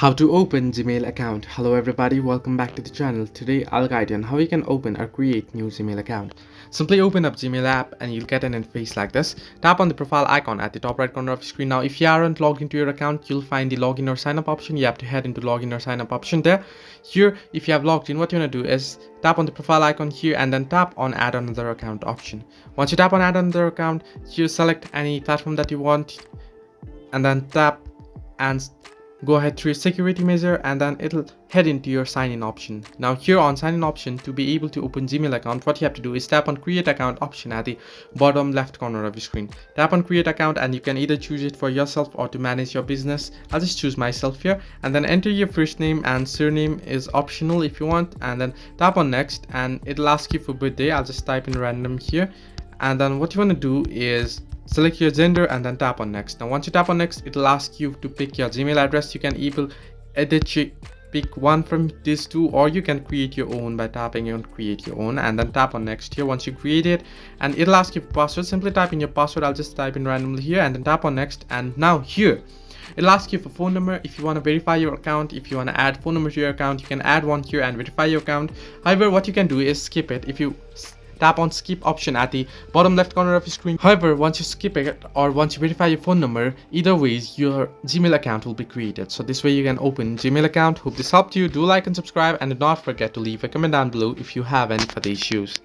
How to open Gmail account. Hello everybody, welcome back to the channel. Today I'll guide you on how you can open or create new Gmail account. Simply open up Gmail app and you'll get an interface like this. Tap on the profile icon at the top right corner of the screen. Now if you aren't logged into your account, you'll find the login or sign up option. You have to head into login or sign up option there. Here, if you have logged in, what you want to do is tap on the profile icon here and then tap on add another account option. Once you tap on add another account, you select any platform that you want and then tap and go ahead through security measure and then it'll head into your sign in option. Now here on sign in option, to be able to open Gmail account, what you have to do is tap on create account option at the bottom left corner of your screen. Tap on create account and you can either choose it for yourself or to manage your business. I'll just choose myself here and then enter your first name, and surname is optional if you want, and then tap on next and it'll ask you for birthday. I'll just type in random here, and then what you want to do is select your gender and then tap on next. Now once you tap on next, it'll ask you to pick your Gmail address. You can either pick one from these two, or you can create your own by tapping on create your own and then tap on next here. Once you create it, and it'll ask you for password, simply type in your password. I'll just type in randomly here and then tap on next. And now here it'll ask you for phone number. If you want to verify your account, if you want to add phone number to your account, you can add one here and verify your account. However, what you can do is skip it if you tap on skip option at the bottom left corner of your screen. However, once you skip it or once you verify your phone number, either ways your Gmail account will be created. So this way you can open Gmail account. Hope this helped you. Do like and subscribe, and do not forget to leave a comment down below if you have any further issues.